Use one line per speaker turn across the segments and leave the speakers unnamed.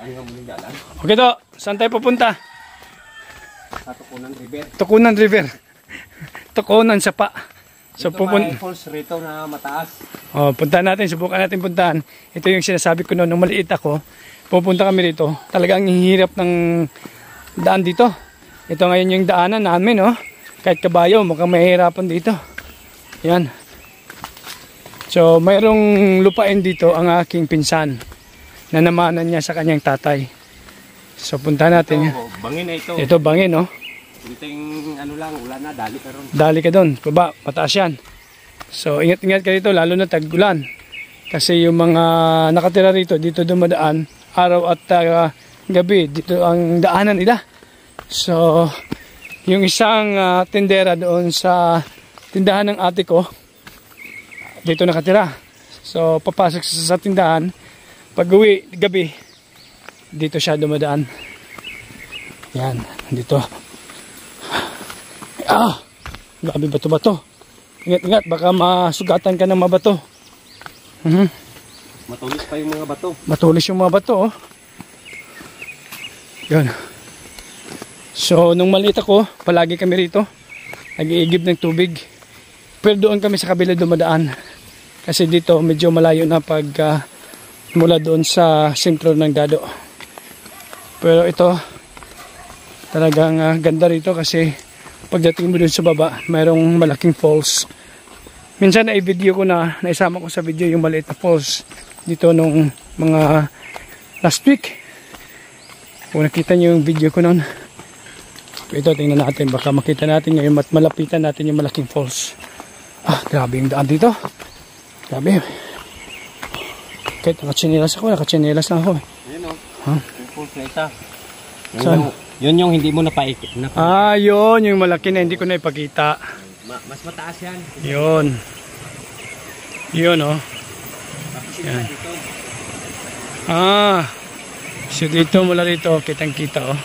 Okay to, saan tayo pupunta?
Sa Tukunan River.
Tukunan River. Tukunan Sapa. So
may falls rito na mataas.
Oh, puntahan natin, subukan natin puntahan. Ito yung sinasabi ko noon, nung maliit ako, pupunta kami rito. Talagang hirap ng daan dito. Ito ngayon yung daanan namin, oh. Kahit kabayo, mukhang mahihirapan dito. Yan. So, mayroong lupain dito ang aking pinsan na namanan niya sa kanyang tatay. So, puntahan natin.
Ito, bangin na ito.
Ito, bangin, oh.
Kunting ano lang, ulan na, dali ka ron.
Dali ka doon, baba, mataas yan. So, ingat-ingat ka dito, lalo na tag-ulan. Kasi yung mga nakatira rito, dito dumadaan, araw at gabi, dito ang daanan nila. So, yung isang tindera doon sa tindahan ng ate ko, dito nakatira. So, papasok sa tindahan, pag-uwi, gabi, dito siya dumadaan. Yan, dito. Grabe bato-bato. Ingat-ingat, baka masugatan ka ng mga bato.
Matulis pa yung mga bato.
Matulis yung mga bato, oh. Yan. So, nung maliit ako, palagi kami rito. Nag-iigib ng tubig. Pero doon kami sa kabila dumadaan. Kasi dito, medyo malayo na pag mula doon sa sentro ng Dado. Pero ito, talagang ganda rito kasi pagdating mo dun sa baba, mayroong malaking falls. Minsan na i-video ko na, naisama ko sa video yung maliit na falls dito nung mga last week. Kung nakita nyo yung video ko nun, ito tingnan natin, baka makita natin ngayon at malapitan natin yung malaking falls. Grabe yung daan dito. Grabe. Kahit nakachinelas lang ako.
Ayun o, yung falls na isa.
Saan?
Yun yung hindi mo napaikit.
Yun yung malaki na hindi ko na ipakita.
Mas mataas yan.
Yun, oh. Yan. So dito mula rito, kitang-kita, oh.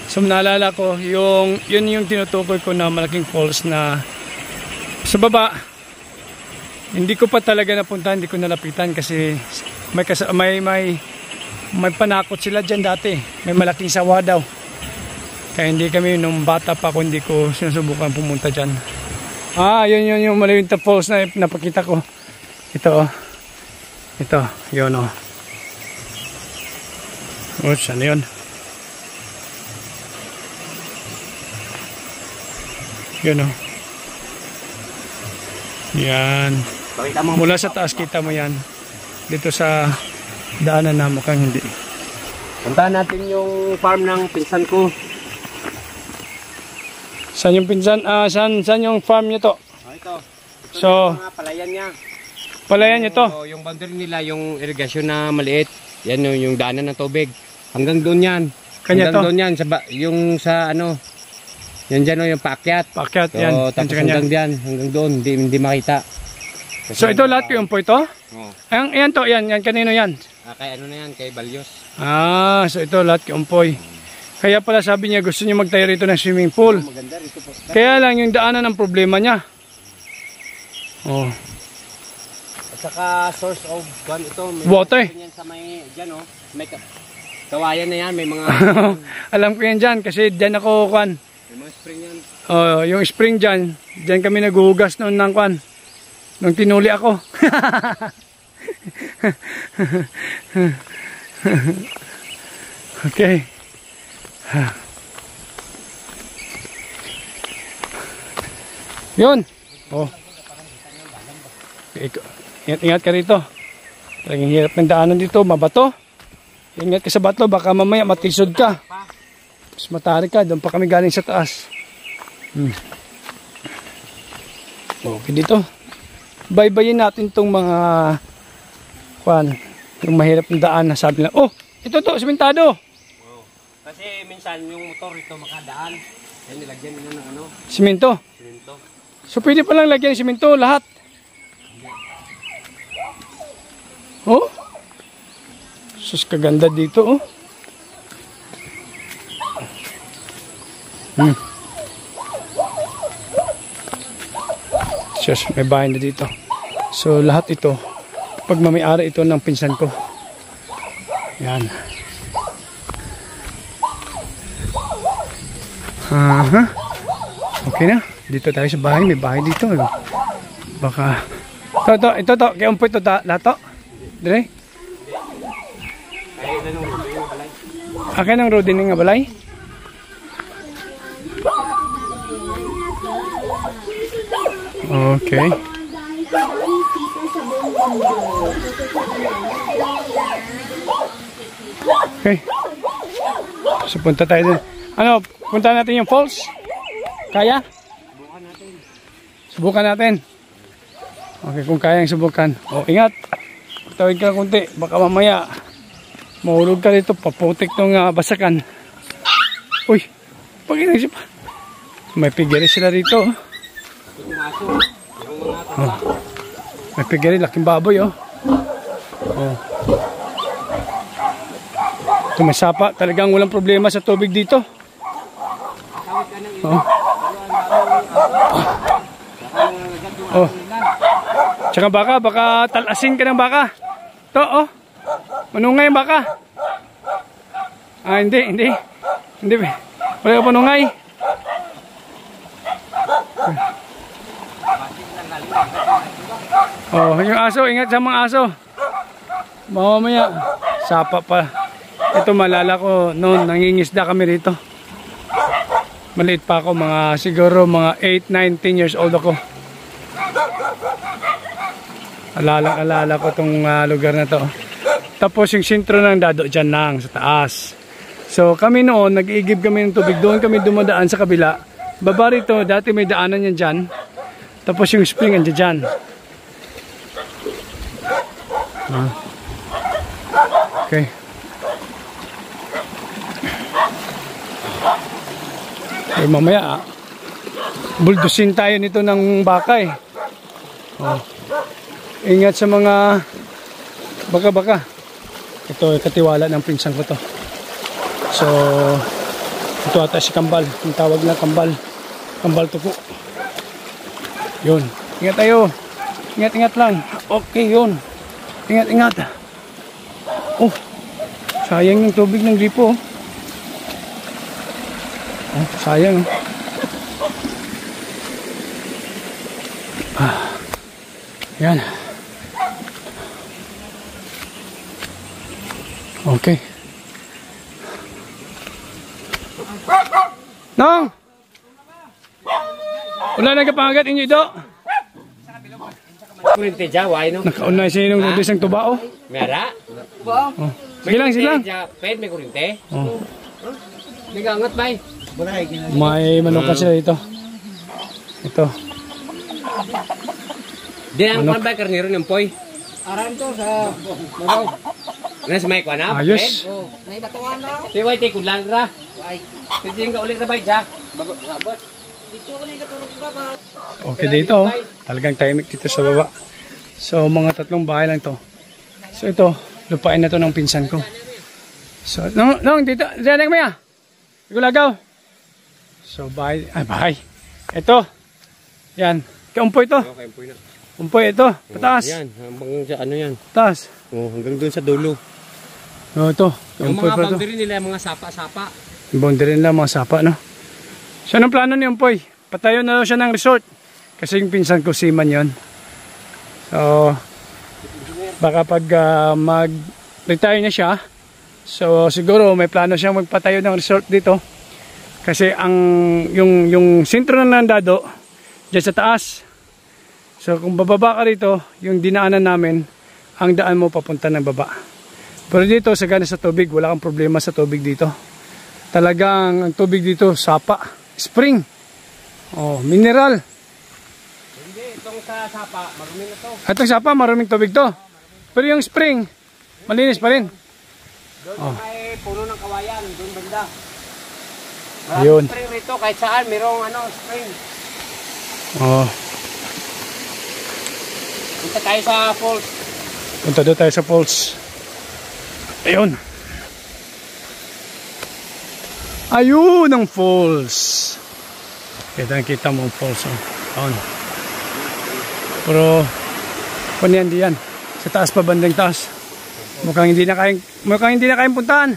So naalala ko, yun yung tinutukoy ko na malaking falls na sa baba. Hindi ko pa talaga napuntahan, hindi ko nalapitan kasi may panakot sila dyan dati. May malaking sawa daw. Kaya hindi kami nung bata pa, kung hindi ko sinusubukan pumunta dyan. Yun yung maliit na falls na napakita ko. Ito, oh. Ito, yun, oh. Saan yun? Yun, oh. Yan. Mula sa taas kita mo yan. Dito sa daanan na mukhang hindi.
Puntahan natin yung farm ng pinsan ko.
Saan yung pinsan? Saan yung farm nyo to?
Ito.
So,
mga palayan niya.
Palayan nyo to?
Yung boundary nila, yung irrigation na maliit. Yan yung daanan ng tubig. Hanggang doon yan.
Kanya
hanggang
to?
Doon yan. Yung sa ano. Yan dyan yung paakyat.
Paakyat,
so,
yan.
Tapos hanggang dyan. Hanggang doon. Hindi makita. Kasi
so ito lahat yung po ito?
Oo.
Yan to. Yan kanino yan?
Kay ano na yan. Kay Balyos.
So ito lahat yung umpoy. Kaya pala sabi niya gusto niya magtayo rito ng swimming pool.
Maganda rito po.
Kaya lang yung daanan ang problema niya.
At saka source of ito. May
water.
Yan sa may dyan may kawayan na yan. May mga
alam ko yan dyan kasi dyan ako kwan.
May mga spring yan.
Yung spring dyan. Dyan kami naghuhugas noon ng kwan. Nung tinuli ako. Okay. Yun. Ingat ka rito. Talagang hirap ng daanan dito. Mabato. Ingat ka sa bato. Baka mamaya matisod ka. Mas matarik ka. Doon pa kami galing sa taas. Okay dito. Baybayin natin tong mga yung mahirap ng daan na sabi na, ito to, simentado.
Kasi minsan yung motor ito makadaan. Yan nilagyan nila ng ano?
Simento. So pwede pa lang lagyan ng simento lahat. Sus, kaganda dito, Sus, may bahay na dito. So lahat ito, pag mamiari ito ng pinsan ko. Yan. Aha. Okay na. Dito tayo sa bahay. May bahay dito. Baka. Ito. Kaya umpoy ito lato. Dire. Akin ang rodin nga balay. Okay. Okay. So punta tayo din. Ano, punta natin yung falls? Kaya? Subukan natin. Okay, kung kayang subukan. O, ingat. Tawid ka kunti. Baka mamaya mahulog ka dito. Paputik tong basakan. Uy, pag-inisip pa. May pigiri sila rito. Oh. May pigiri, laking baboy. Oh. Tumasapa. Talagang walang problema sa tubig dito. Oh. Oh. Tsaka baka talasin ka ng baka. To, oh. Manungay ang baka. Ah, hindi. Wala ka panungay. Oh, yung aso, ingat sa mga aso. Mamaya, sapa pa. Ito malala ko noon, nangingisda kami rito. Maliit pa ako, siguro mga 8, 9, 10 years old ako. Alala ko tong lugar na to. Tapos yung sentro ng Dado dyan lang, sa taas. So kami noon, nag-iigib kami ng tubig. Doon kami dumadaan sa kabila. Baba rito, dati may daanan yan dyan. Tapos yung spring andyan dyan. Okay. Eh, mamaya buldusin tayo nito ng baka eh. Oh. Ingat sa mga baka. Ito katiwala ng pinsan ko to. So ito ata si Kambal. Yung tawag na Kambal. Kambal tuko. Yun. Ingat tayo. Ingat lang. Okay yun. Ingat. Oh. Sayang yung tubig ng gripo. Oh, sayang. Yan. Okay. Nong! Wala na kapangagat inyo ito?
Kurinte Jawa, no?
Nakaunay siya yung rodis ng tubao.
Mera?
Oh. Sige lang.
Pwede may kurinte?
Oh.
Nagangat ba eh?
May manok sila dito. Ito.
Di ang pan ba karniro ng poy?
Aran to sa Magaw.
Nasa may kwana?
Ayos.
Oh, may batuan na.
Tiway te kulang ra.
Ay,
Pwede ka ulit na ba dyan?
babot. Dito ko na katulog ka ba?
Okay dito. Talagang tahimik dito sa baba. So mga 3 bahay lang to. So ito, lupain na to ng pinsan ko. So, nong dito. Diyan kami ah. Igulagaw. So bahay. Ito. Yan. Kaumpoy ito.
Okay, po na.
Umpoy ito. Pataas.
Yan, hanggang sa ano yan.
Taas.
Oh, hanggang doon sa dulo.
Oh, ito.
Yung
Umpoy
mga
pa ito.
boundary nila, mga sapa-sapa.
Yung boundary nila, mga sapa, no? So, anong plano ni Umpoy? Patayo na siya ng resort. Kasi yung pinsan ko, seaman yun. So, baka pag mag-retire na siya, so siguro may plano siyang magpatayo ng resort dito. Kasi yung sentro ng Nandado, dyan sa taas. So kung bababa ka rito, yung dinaanan namin, ang daan mo papunta ng baba. Pero dito, sagana sa tubig, wala kang problema sa tubig dito. Talagang ang tubig dito, sapa, spring. Oh, mineral.
Hindi, itong sa sapa, maruming na to.
Itong sapa, maruming tubig to. Pero yung spring, malinis pa rin.
Doon may puno ng kawayan, doon banda.
Yun.
Spring rito, kahit saan, mayroong spring.
Oh.
Punta tayo sa falls.
Punta doon tayo sa falls. Ayun. Ayun ang falls. Kita mo ang falls. Ayun. Pero, diyan. Sa taas pa, bandang taas. Mukhang hindi na kayang puntahan.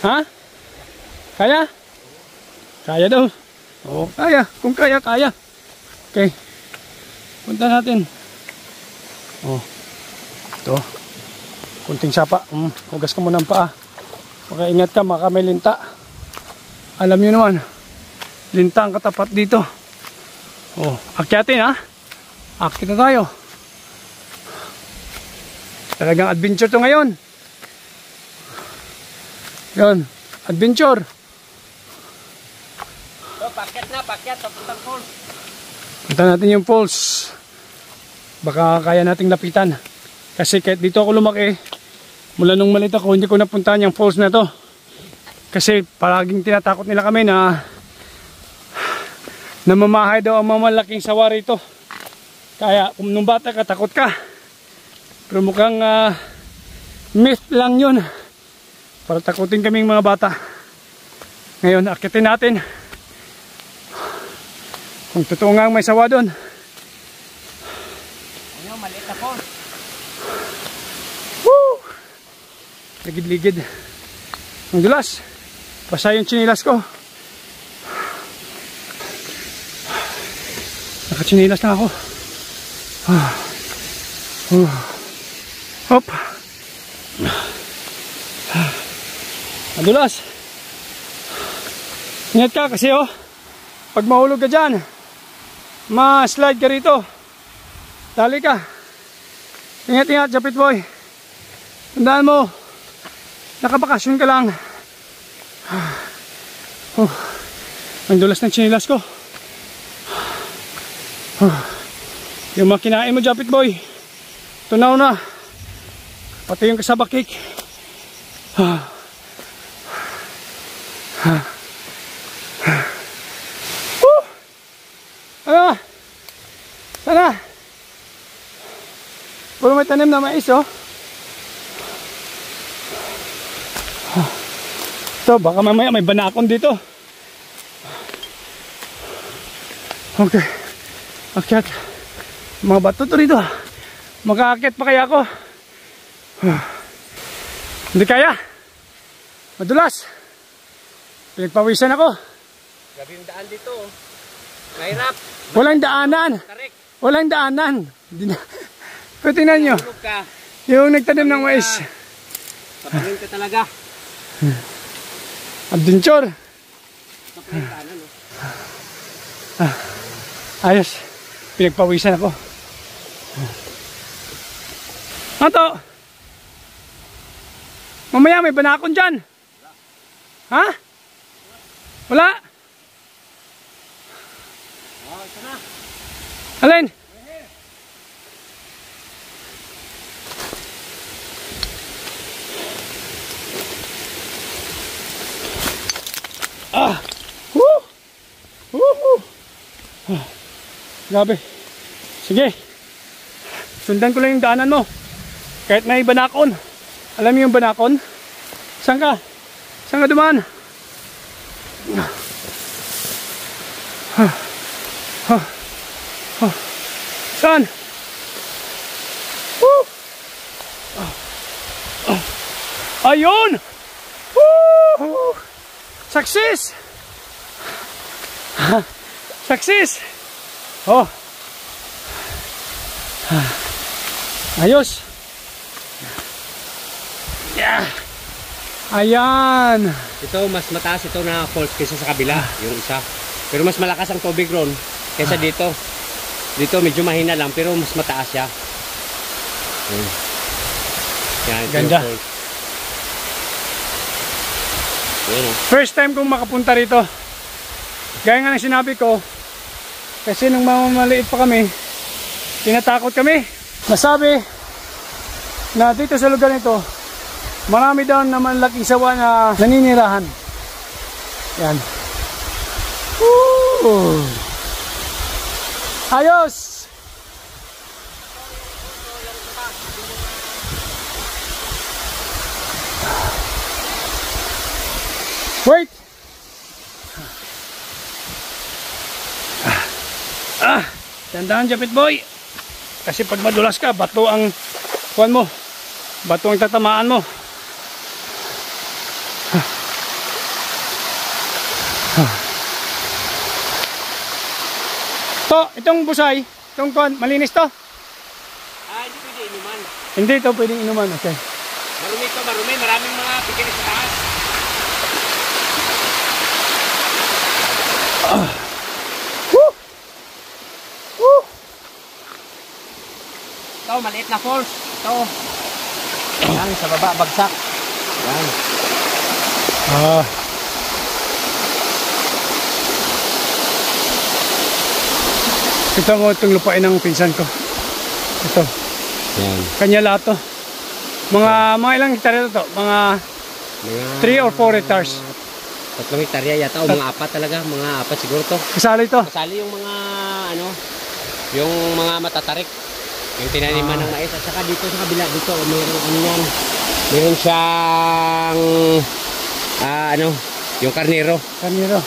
Ha? Kaya? Kaya daw. Oo, kaya. Kung kaya, kaya. Okay. Punta natin. Oh. Ito. Kunting sapa. Hugas ka muna ang paa. Makaingat ka, baka may linta. Alam nyo naman, linta ang katapat dito. Oh, akyatin ha. Akyat na tayo. Talagang adventure to ngayon. Yun, adventure.
So, pakyat. Papuntang falls.
Punta natin yung falls. Baka kaya nating lapitan. Kasi kahit dito ako lumaki, mula nung malit ako, hindi ko napuntahan yung falls na to. Kasi palaging tinatakot nila kami na namamahay daw ang mamalaking sawa rito. Kaya kung nung bata ka, takot ka. Pero mukhang myth lang yun. Para takutin kaming mga bata. Ngayon, akitin natin. Kung totoo nga may sawa doon.
Ano, maliit na falls.
Woo! Ligid-ligid. Ang dulas. Basa yung chinilas ko. Nakachinilas na ako. Hop. Madulas. Ingat ka kasi pag mahulog ka dyan, ma-slide ka rito. Dali ka. Ingat, Japit boy. Tandaan mo, nakabakasyon ka lang. Ang dulas ng chinilas ko. Yung makinain mo, Japit boy, tunaw na. Pati yung kasabakik. Ano? Sana. Puro may tanim na mais, Ito, baka mamaya may banakon dito. Okay. Akyat. Mga bato to rito. Makaakyat pa kaya ako? Hindi kaya. Madulas. Pinagpawisan ako.
Grabe yung daan dito. Mahirap.
Walang daanan.
Tarik.
Walang daanan. Pero tingnan nyo.
Tulog ka.
Yung nagtanim ng mais.
Paparin ka talaga.
Adventure.
Paparin ka na, no?
Ayos. Pinagpawisan ako. Ato. Mamaya may banakon dyan. Ha? Wala? Alin? Woo! Woo! Grabe. Sige. Sundan ko lang yung daanan mo. Kahit may banakon. Alam mo yung banakon? Saan ka? Saan ka dumaan? Saan? Ayun! Woo! Success! Success! Oh! Ayos! Yeah! Ayan!
Ito, mas mataas ito na falls kaysa sa kabila, yung isa. Pero mas malakas ang tubig ron kaysa dito. Dito medyo mahina lang, pero mas mataas siya. Yan, ito
ganda.
yung falls. Yan,
First time kong makapunta rito. Gaya nga ng sinabi ko, kasi nung mamaliit pa kami, tinatakot kami. Nasabi na dito sa lugar nito, marami daw naman laking sawa na naninirahan. Yan. Woo! Ayos! Wait! Tandaan, Japit boy. Kasi pag madulas ka, bato ang kuhan mo. Bato ang tatamaan mo. To, itong busay, itong kuhan, malinis to?
Hindi pwede inuman.
Hindi to pwedeng inuman, okay.
Marumi to, marumi. Maraming mga pikir sa taas.
Woo! Woo!
Ito, maliit na falls. Ito. Yan, sa baba, bagsak. Yan.
Ito mo itong lupain ng pinsan ko. Ito.
Yan.
Kanya lahat to. Mga ilang hektarya to? Mga 3 or 4 hectares.
3 hektarya yata o mga 4 talaga. Mga 4 siguro to.
Kasali to.
Kasali yung mga ano, yung mga matatarik. Yung tinaniman ng mais. At saka dito sa kabila, dito, mayroon ano yan. Mayroon siyang ano, yung karnero.
Kaniro.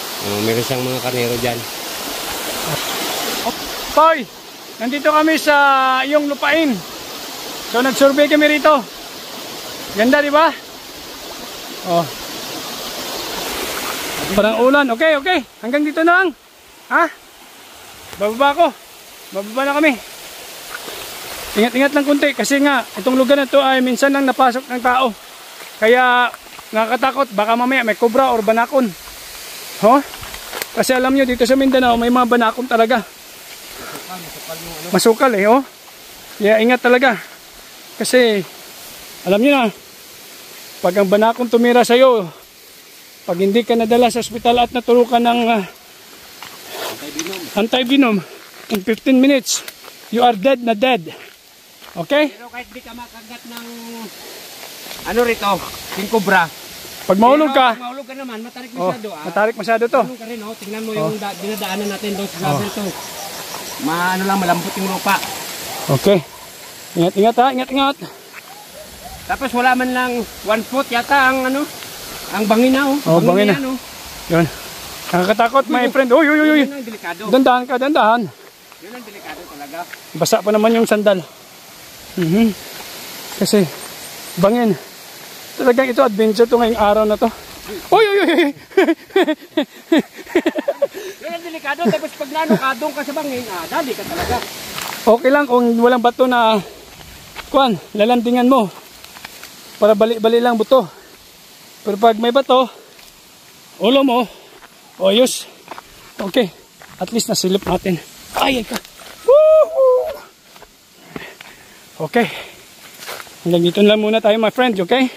Mayroon siyang mga karnero dyan.
Hoy! Nandito kami sa iyong lupain. So nag-survey kami rito. Ganda, di ba? Oh. Parang ulan. Okay, okay. Hanggang dito na lang. Ha? Bababa ako. Bababa na kami. Ingat-ingat lang kunti kasi nga itong lugar na to ay minsan lang napasok ng tao. Kaya nakakatakot. Baka mamaya may kobra or banakon. Ho? Kasi alam nyo dito sa Mindanao may mga banakon talaga. Masukal eh, oh. Kaya ingat talaga. Kasi alam nyo na, pag ang banakon tumira sa'yo, pag hindi ka nadala sa ospital at naturukan ng anti-venom, in 15 minutes, you are dead na dead. Okay?
Pero kahit di ka makagat ng ano rito, king cobra.
Pag mahulog ka,
Pag mahulog ka naman, matarik masyado.
matarik masyado to.
Mahulog ka rin, oh. Tingnan mo yung dinadaanan natin doon sa gravel to. Ano lang, malambot yung lupa.
Okay. Ingat-ingat ha, ingat-ingat.
Tapos wala man lang 1 foot yata ang ano, ang bangin na, oh.
Oh, bangin na.
yan, oh.
Yun. Nakakatakot, my friend. Uy, uy, uy, uy.
Yun ang delikado.
Dandahan ka, dandahan.
Yun ang delikado talaga.
Basa pa naman yung sandal. Kasi, bangin. Talagang ito, adventure to ngayong araw na to. Uy, uy, uy, uy.
Yun ang delikado. Tapos pag nanukadong ka sa bangin, dali ka talaga.
Okay lang kung walang bato na, kuan, lalandingan mo. Para bali-bali lang buto. Pero pag may bato, ulo mo, oyos. Okay, at least nasilip natin. Ay, ka. Woohoo! Okay. Hanggang dito lang muna tayo, my friend, okay?